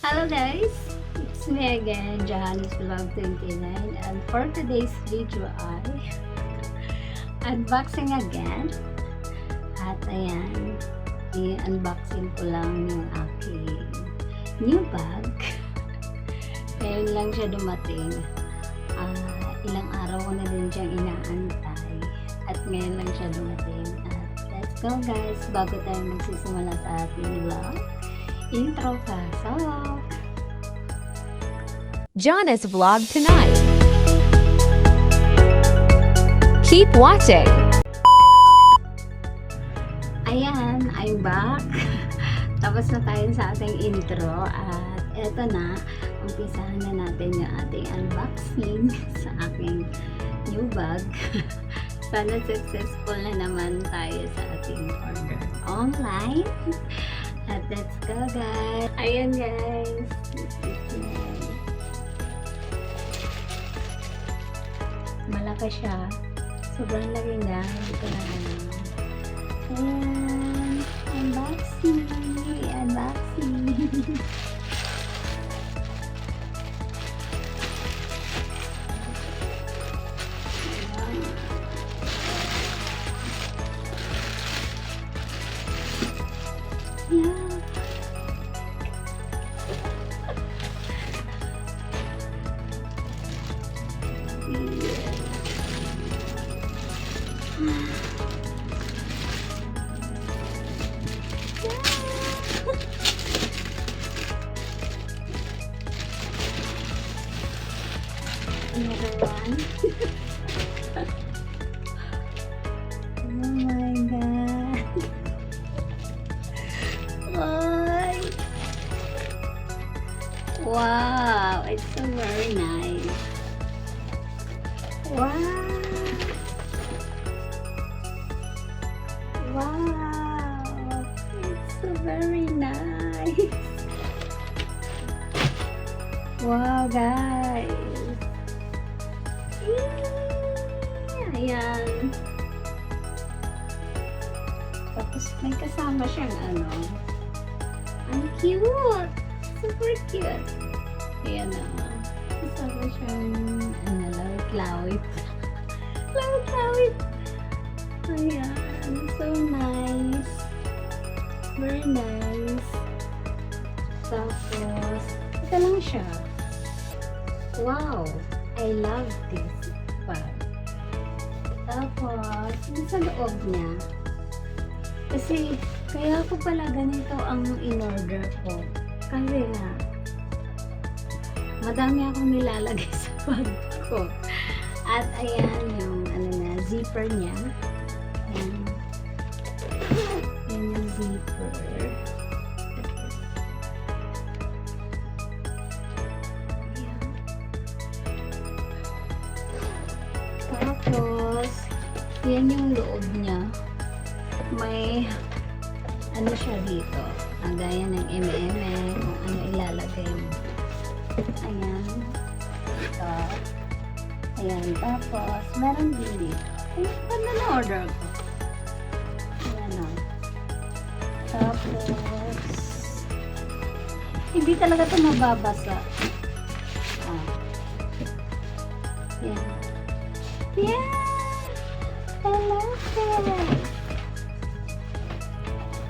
Hello guys! It's me again, Johannes Vlog 29, and for today's video ay unboxing again. At ayan, i-unboxing ko lang yung aking new bag. Ngayon lang siya dumating. Ilang araw ko na din siyang inaantay. At ngayon lang siya dumating. At let's go guys! Bago tayo magsisimula sa ating vlog, intro pasok! John's vlog tonight. Keep watching. Ayan, I'm back. Tapos na tayo sa ating intro at eto na, umpisahan na natin yung ating unboxing sa aking new bag. Sana successful na naman tayo sa ating order online. At let's go guys! Ayan guys! Malaki siya. Sobrang laki niya. Hindi ko na ano. Ayan. Unboxing. Unboxing. Yeah. Another one. Oh my god. Ay. Wow, it's so very nice. Wow. Wow, it's so very nice. Wow, guys. Ayan. Tapos may kasama siyang ano. Ang cute. Super cute. Ayan na. Kasama siyang ano, lawit-lawit. Lawit-lawit. Ayan. So nice. Very nice. Tapos, ito lang siya. Wow. I love this bag. Tapos, yung sa loob niya. Kasi, kaya ko pala ganito ang in-order ko. Kasi nga, madami akong nilalagay sa bag ko. At ayan yung ano na, zipper niya. Ayan. Ayan yung zipper. Ayan. Tapos, yan yung loob niya. May ano siya dito. Gaya ng kung ano ilalagay mo. Ayan. Ito. Ayan. Tapos, meron din dito. Ay, ano na-order ko? Ayan o. Tapos, hindi talaga ito mababasa. Ayan. Yeah! I love it!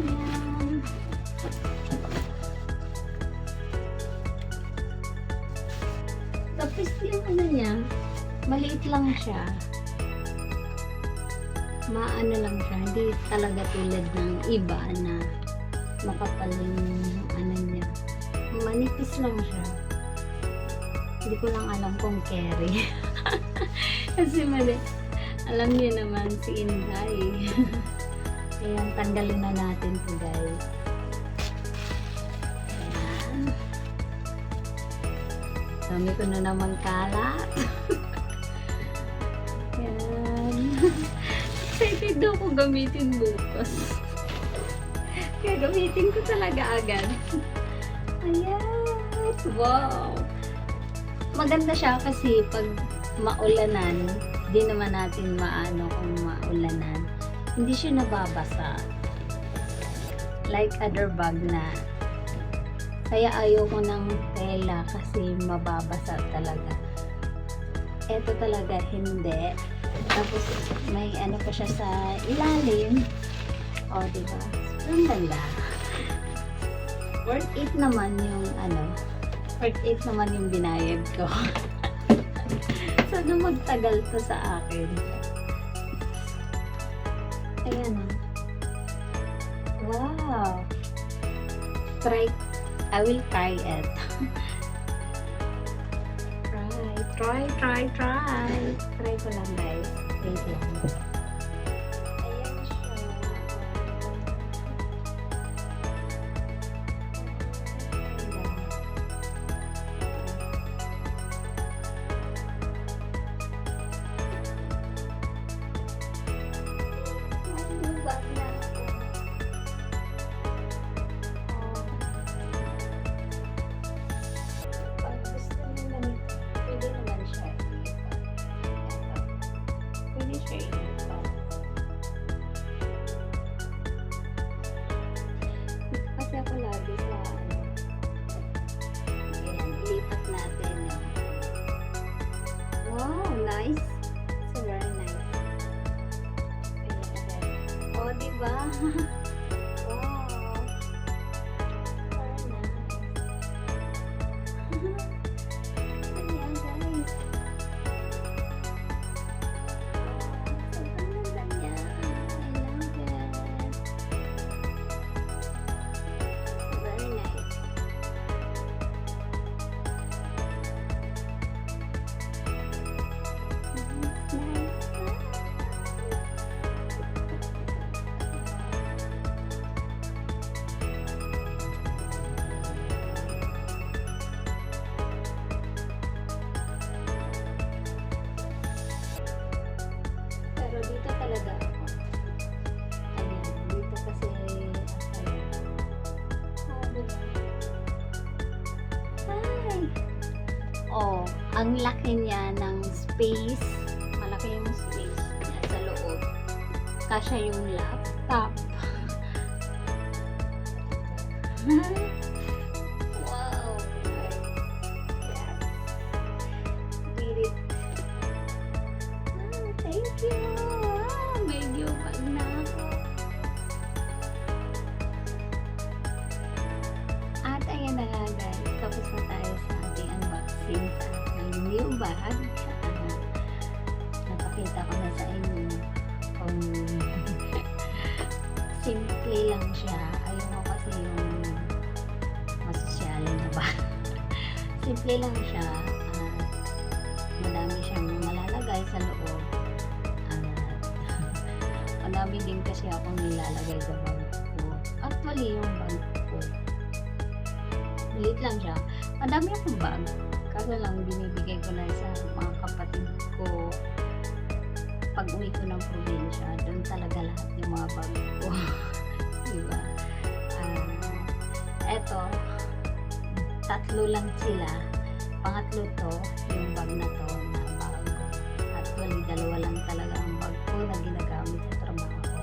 Ayan. Tapos yung ano niya, maliit lang siya. Maano lang siya. Hindi talaga tulad ng iba na makapal yung ano niya. Manipis lang siya. Hindi ko lang alam kung carry. Kasi alam niyo naman si Inday. Ayan, tanggalin na natin ito guys. Ayan. Dami ko na naman kalat. Ayan. Excited daw ko gamitin bukas. Kaya gamitin ko talaga agad. Ayan. Wow. Maganda siya kasi pag maulanan, di naman natin maano kung maulanan. Hindi siya nababasa. Like other bag na Kaya ayaw ko ng tela kasi mababasa talaga. Ito talaga hindi. Tapos may ano pa siya sa ilalim. O, diba? Ang ganda. Worth it naman yung ano. Worth it naman yung binayad ko. Sana magtagal to sa akin. Ayan o. Wow. I will try it. Try. Try ko lang guys. Wait lang. Ayan siya. Ay, lubak na ako. Pag gusto nyo ganito, pwede naman siya ilipat. Pwede siya ilipat. Kasi ako lagi sa ano. Ayan, ilipat natin yun. Wow, nice. So very nice. Ayan. Oh, diba? Wow. Very nice. Ayan, guys. Sobrang ganda niya. I love it. Very nice. Pero dito talaga ako. Ayan, dito kasi ako. Sabi ba? Hi! Oh, ang laki niya ng space. Malaki yung space niya sa loob. Kasya yung laptop. Wow! Yes. Did it. Thank you! Medyo pag na ako. At ayan na nga guys, tapos na tayo sa ating unboxing sa aking new bag. Napakita ko na sa inyo kung simple lang siya. Ayaw ko kasi yung masosyalin na ba. Simple lang siya. Madami siyang malalagay sa loob. Madami din kasi akong nilalagay sa bag ko. Actually, yung bag ko, maliit lang siya. Madami akong bag. Kaso lang, binibigay ko na sa mga kapatid ko. Pag uwi ko ng probinsya, doon talaga lahat yung mga bag ko. Diba? Eto, tatlo lang sila. Pangatlo to, yung bag na to na bago. Actually, dalawa lang talaga ang bag ko na ginagamit sa trabaho.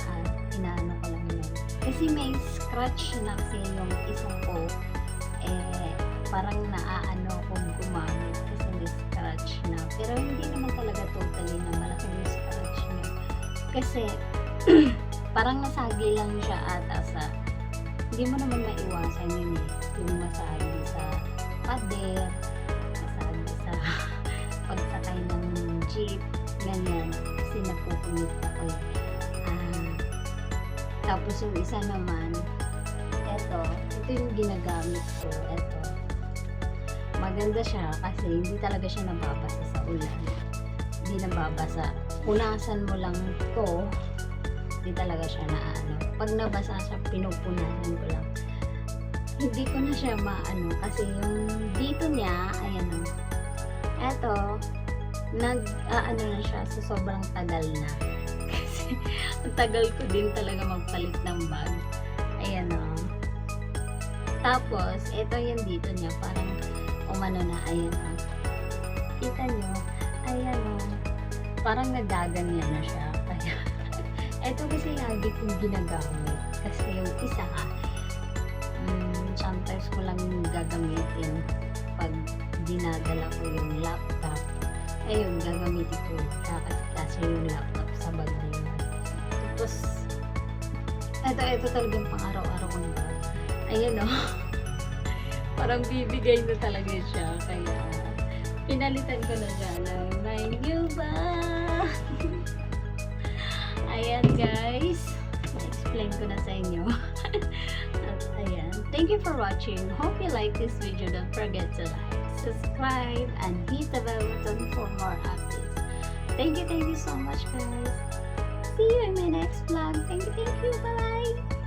At inaano ko lang yun. Kasi may scratch na kasi yung isang ko. Parang naaano kung gumamit kasi may scratch na. Pero hindi naman talaga totally na malaki yung scratch niya. Kasi parang nasagi lang siya ata sa, hindi mo naman maiwasan yun eh. Yung masagi sa pader, masagi sa pagsakay ng jeep, ganyan. Kasi napupunit ako eh. Tapos yung isa naman, ito yung ginagamit ko, ito. Maganda siya kasi hindi talaga siya nababasa sa ulan. Hindi nababasa. Punasan mo lang to, hindi talaga siya na ano. Pag nabasa siya, pinupunasan ko lang. Hindi ko na siya maano kasi yung dito niya, ayan o. Eto, nag-ano na siya sa sobrang tagal na. Kasi ang tagal ko din talaga magpalit ng bag. Ayan o. Tapos, ito yung dito niya, parang umano na, ayan o. Kita nyo, ayan o. Parang nagaganyan na siya. Kaya, ito kasi lagi kong ginagamit. Kasi yung isa, sometimes ko dala ko yung laptop. Ayun, gagamitin ko kasi yung laptop sa bag na yun. Tapos, ito talagang pang araw-araw kong bag. Ayan o. Parang bibigay na talaga siya. Kaya, pinalitan ko na siya ng my new bag. Ayan guys. Na-explain ko na sa inyo. At ayan. Thank you for watching. Hope you like this video. Don't forget to like, subscribe, and hit the bell button for more updates. Thank you so much guys. See you in my next vlog. Thank you. Bye-bye.